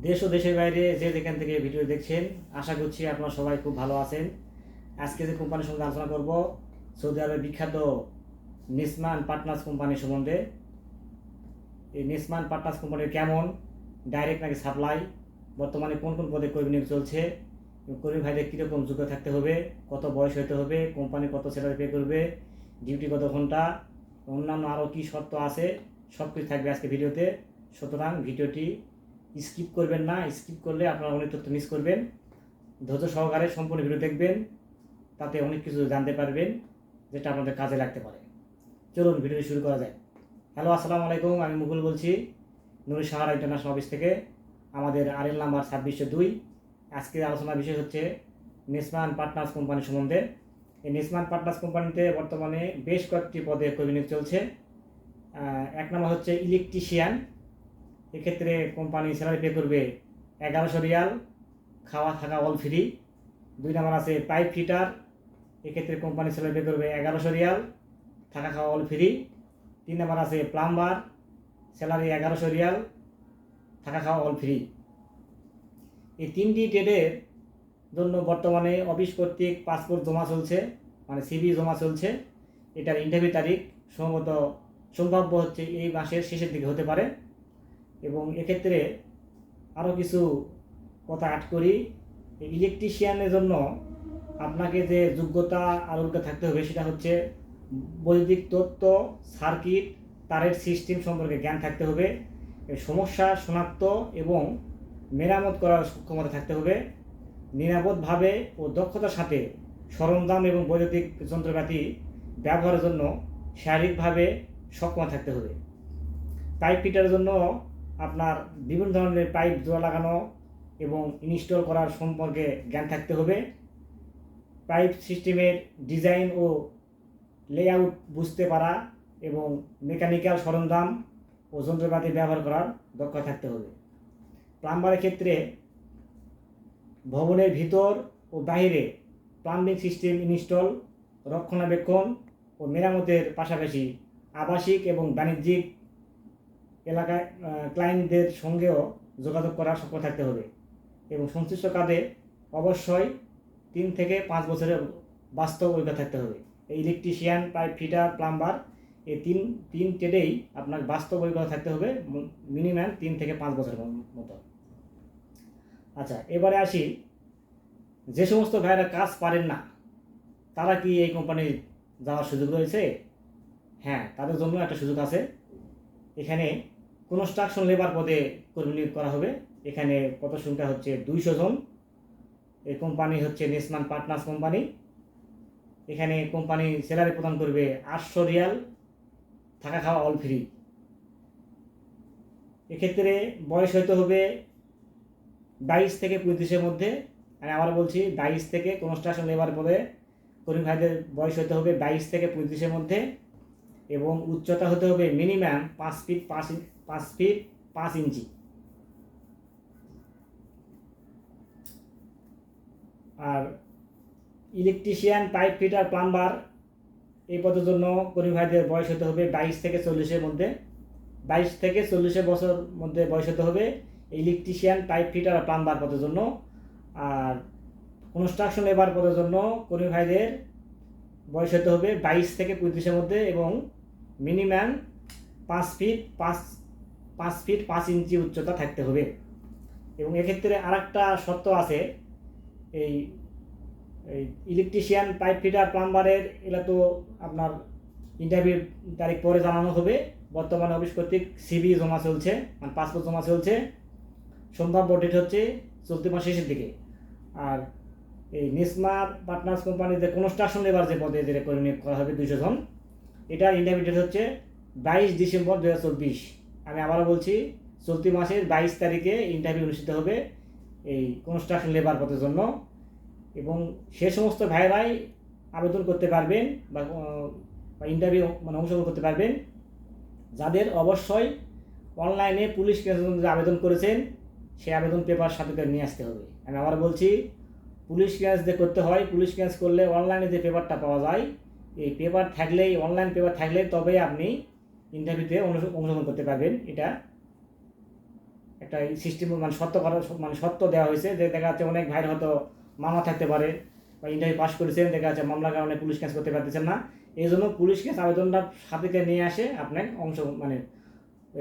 দেশ ও দেশের বাইরে যে যেখান থেকে ভিডিও দেখছেন, আশা করছি আপনারা সবাই খুব ভালো আছেন। আজকে যে কোম্পানির সম্বন্ধে আলোচনা করব, সৌদি আরবের বিখ্যাত নিসমান পার্টনার্স কোম্পানি সম্বন্ধে। এই নিসমান পার্টনার্স কোম্পানি কেমন, ডাইরেক্ট নাকি সাপ্লাই, বর্তমানে কোন কোন পদে কর্মী নিয়োগ চলছে, কর্মী ভাইদের কীরকম যোগ্য থাকতে হবে, কত বয়স হতে হবে, কোম্পানি কত স্যালারি পে করবে, ডিউটি কত ঘন্টা, অন্যান্য আরও কী শর্ত আছে, সব কিছু থাকবে আজকে ভিডিওতে। সুতরাং ভিডিওটি স্কিপ করবেন না, স্কিপ করলে আপনারা অনেক তথ্য মিস করবেন। ধৈর্য সহকারে সম্পূর্ণ ভিডিও দেখবেন, তাতে অনেক কিছু জানতে পারবেন যেটা আপনাদের কাজে লাগতে পারে। চলুন ভিডিও শুরু করা যায়। হ্যালো, আসসালামু আলাইকুম, আমি মুকুল বলছি নুরি সাহারা ইন্টারন্যাশনাল অফিস থেকে। আমাদের আরএল নাম্বার 2602। আজকের আলোচনার বিষয় হচ্ছে নিসমান পার্টনার্স কোম্পানি সম্বন্ধে। এই নিসমান পার্টনার্স কোম্পানিতে বর্তমানে বেশ কয়েকটি পদে কর্মী নিয়োগ চলছে। এক নম্বর হচ্ছে ইলেকট্রিশিয়ান। এক্ষেত্রে কোম্পানি স্যালারি পে করবে 1100 রিয়াল, খাওয়া থাকা অল ফ্রি। 2 নম্বর আছে পাইপ ফিটার। এক্ষেত্রে কোম্পানি স্যালারি পে করবে 1100 রিয়াল, থাকা খাওয়া অল ফ্রি। 3 নম্বর আছে প্লাম্বার, স্যালারি 1100 রিয়াল, থাকা খাওয়া অল ফ্রি। এই তিনটি ট্রেডের জন্য বর্তমানে অফিস কর্তৃক পাসপোর্ট জমা চলছে, মানে সিভি জমা চলছে। এটার ইন্টারভিউ তারিখ সম্ভাব্য হচ্ছে এই মাসের শেষের দিকে হতে পারে। এবং এক্ষেত্রে আরও কিছু কথা অ্যাড করি। এই ইলেকট্রিশিয়ানের জন্য আপনাকে যে যোগ্যতা আলোকে থাকতে হবে সেটা হচ্ছে বৈদ্যুতিক তত্ত্ব, সার্কিট, তারের সিস্টেম সম্পর্কে জ্ঞান থাকতে হবে, সমস্যা শনাক্ত এবং মেরামত করার সক্ষমতা থাকতে হবে, নিরাপদভাবে ও দক্ষতার সাথে সরঞ্জাম এবং বৈদ্যুতিক যন্ত্রপাতি ব্যবহারের জন্য শারীরিকভাবে সক্ষম থাকতে হবে। পাইপ ফিটারের জন্য আপনার বিভিন্ন ধরনের পাইপ জোড়া লাগানো এবং ইনস্টল করার সম্পর্কে জ্ঞান থাকতে হবে। পাইপ সিস্টেমের ডিজাইন ও লেআউট বুঝতে পারা এবং মেকানিক্যাল সরঞ্জাম ও যন্ত্রপাতি ব্যবহার করার দক্ষতা থাকতে হবে। প্লাম্বারের ক্ষেত্রে ভবনের ভিতর ও বাইরে প্লাম্বিং সিস্টেম ইনস্টল, রক্ষণাবেক্ষণ ও মেরামতের পাশাপাশি আবাসিক এবং বাণিজ্যিক এলাকায় ক্লায়েন্টদের সঙ্গেও যোগাযোগ করার সক্ষম থাকতে হবে। এবং সংশ্লিষ্ট কাজে অবশ্যই 3 থেকে 5 বছরের বাস্তব অভিজ্ঞতা থাকতে হবে। এই ইলেকট্রিশিয়ান, পাইপ ফিটার, প্লাম্বার, এই তিন ট্রেডেই আপনার বাস্তব অভিজ্ঞতা থাকতে হবে, মিনিমাম 3 থেকে 5 বছরের মতো। আচ্ছা, এবারে আসি, যে সমস্ত ভাইরা কাজ পারেন না তারা কি এই কোম্পানি যাওয়ার সুযোগ রয়েছে? হ্যাঁ, তাদের জন্য একটা সুযোগ আছে। এখানে কনস্ট্রাকশন লেবার পদে কর্মী নিয়োগ করা হবে। এখানে কত সংখ্যা হচ্ছে 200 জন। এই কোম্পানি হচ্ছে নিসমান পার্টনার্স কোম্পানি। এখানে কোম্পানি স্যালারি প্রদান করবে 800 রিয়াল, থাকা খাওয়া অল ফ্রি। এক্ষেত্রে বয়স হতে হবে 22 থেকে 35-এর মধ্যে। আমি আবার বলছি, 22 থেকে কনস্ট্রাকশন লেবার পদে কর্মী ভাইদের বয়স হতে হবে 22 থেকে 35-এর মধ্যে। এবং উচ্চতা হতে হবে মিনিমাম 5 ফিট 5 ইঞ্চি। আর ইলেকট্রিশিয়ান, পাইপ ফিটার, প্লাম্বার এই পদের জন্য কর্মী ভাইদের বয়স হতে হবে 22 থেকে 40-এর মধ্যে। 22 থেকে 40 বছর মধ্যে বয়স হতে হবে ইলেকট্রিশিয়ান, পাইপ ফিটার আর প্লাম্বার পদের জন্য। আর কনস্ট্রাকশন লেবার পদের জন্য কর্মী ভাইদের বয়স হতে হবে 22 থেকে 35-এর মধ্যে এবং মিনিমাম 5 ফিট 5 ইঞ্চি উচ্চতা থাকতে হবে। এবং এক্ষেত্রে আরেকটা শর্ত আছে। এই ইলেকট্রিশিয়ান, পাইপ ফিটার, প্লাম্বারের এগুলো তো আপনার ইন্টারভিউ তারিখ পরে জানানো হবে। বর্তমানে অফিস কর্তৃক সিভি জমা চলছে, মানে পাসপোর্ট জমা চলছে। সম্ভাব্য ডেট হচ্ছে চলতি মাস শেষের দিকে। আর এই নিসমান পার্টনার্স কোম্পানির যে কনস্ট্রাকশন লেবার যে পদে যে কর্মী নিয়োগ করা হবে 200 জন, এটার ইন্টারভিউ ডেট হচ্ছে 22 ডিসেম্বর 2024। আমি আবারও বলছি, চলতি মাসের 22 তারিখে ইন্টারভিউ অনুষ্ঠিত হবে এই কনস্ট্রাকশন লেবার পদের জন্য। এবং সে সমস্ত ভাই আবেদন করতে পারবেন বা ইন্টারভিউ অংশগ্রহণ করতে পারবেন যাদের অবশ্যই অনলাইনে পুলিশ ক্লিয়ারেন্স যে আবেদন করেছেন সেই আবেদন পেপার সাথে করে নিয়ে আসতে হবে। আমি আবার বলছি, পুলিশ ক্লিয়ারেন্স যে করতে হয়, পুলিশ ক্লিয়ারেন্স করলে অনলাইনে যে পেপারটা পাওয়া যায়, এই পেপার থাকলেই, অনলাইন পেপার থাকলে তবেই আপনি ইন্টারভিউতে অংশগ্রহণ করতে পারবেন। এটা একটা সিস্টেম মানে সত্য করা মানে সত্য দেওয়া হয়েছে, যে দেখা যাচ্ছে অনেক ভাইয়ের হয়তো মামলা থাকতে পারে বা ইন্টারভিউ পাস করেছেন, দেখা যাচ্ছে মামলার কারণে পুলিশ কেস করতে পারতেছেন না, এই জন্য পুলিশ কেস আবেদনটা সাথে করে নিয়ে আসে আপনার মানে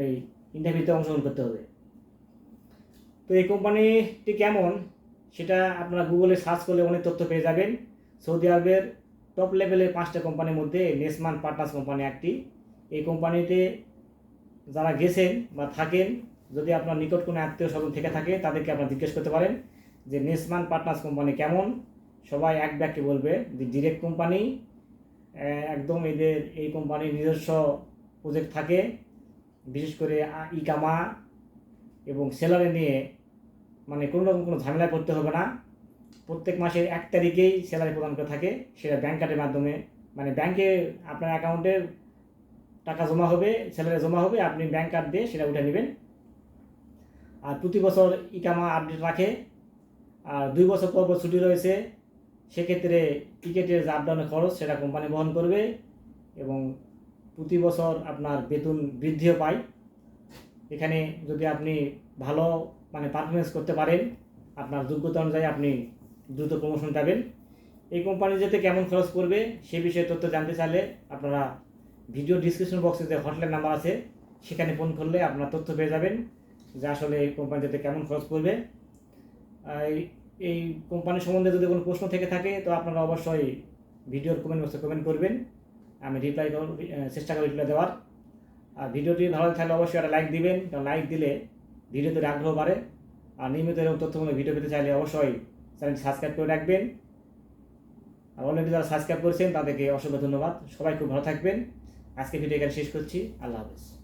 এই ইন্টারভিউতে অংশগ্রহণ করতে হবে। তো এই কোম্পানিটি কেমন সেটা আপনারা গুগলে সার্চ করলে অনেক তথ্য পেয়ে যাবেন। সৌদি আরবের টপ লেভেলের 5টা কোম্পানির মধ্যে নেসমান পার্টনার্স কোম্পানি একটি। এই কোম্পানিতে যারা গেছেন বা থাকেন, যদি আপনার নিকট কোনো আত্মীয় স্বজন থেকে থাকে তাদেরকে আপনারা জিজ্ঞেস করতে পারেন যে নেসমান পার্টনার্স কোম্পানি কেমন। সবাই এক ব্যাগকে বলবে যে ডিরেক্ট কোম্পানি, একদম এদের এই কোম্পানির নিজস্ব প্রজেক্ট থাকে, বিশেষ করে ইকামা এবং স্যালারি নিয়ে মানে কোনো রকম কোনো ঝামেলায় পড়তে হবে না। প্রত্যেক মাসের 1 তারিখেই স্যালারি প্রদান করে থাকে, সেটা ব্যাংক কার্ডের মাধ্যমে, মানে ব্যাংকে আপনার অ্যাকাউন্টে টাকা জমা হবে, স্যালারি জমা হবে, আপনি ব্যাংক কার্ড দিয়ে সেটা উঠে নেবেন। আর প্রতি বছর ইকামা আপডেট রাখে, আর 2 বছর পর পর ছুটি রয়েছে, সেক্ষেত্রে টিকিটের যে আপডাউনের খরচ সেটা কোম্পানি বহন করবে, এবং প্রতি বছর আপনার বেতন বৃদ্ধিও পায়। এখানে যদি আপনি ভালো মানে পারফরমেন্স করতে পারেন, আপনার যোগ্যতা অনুযায়ী আপনি দ্রুত প্রমোশন পাবেন। এই কোম্পানি যেতে কেমন খরচ পড়বে সে বিষয়ে তথ্য জানতে চাইলে আপনারা ভিডিও ডিসক্রিপশন বক্সে যে হটলাইন নাম্বার আছে সেখানে ফোন করলে আপনারা তথ্য পেয়ে যাবেন যে আসলে এই কোম্পানি যেতে কেমন খরচ পড়বে। এই কোম্পানি সম্বন্ধে যদি কোনো প্রশ্ন থেকে থাকে তো আপনারা অবশ্যই ভিডিওর কমেন্ট বক্সে কমেন্ট করবেন, আমি চেষ্টা করি রিপ্লাই দেওয়ার। আর ভিডিওটি ভালো থাকলে অবশ্যই একটা লাইক দিবেন, কারণ লাইক দিলে ভিডিওতে আগ্রহ বাড়ে। আর নিয়মিত এরকম তথ্যমূলক ভিডিও পেতে চাইলে অবশ্যই চ্যানেলটি সাবস্ক্রাইব করে রাখবেন। আর অলরেডি যারা সাবস্ক্রাইব করেছেন তাদেরকে অসংখ্য ধন্যবাদ। সবাই খুব ভালো থাকবেন। আজকে ভিডিও এখানে শেষ করছি। আল্লাহ হাফেজ।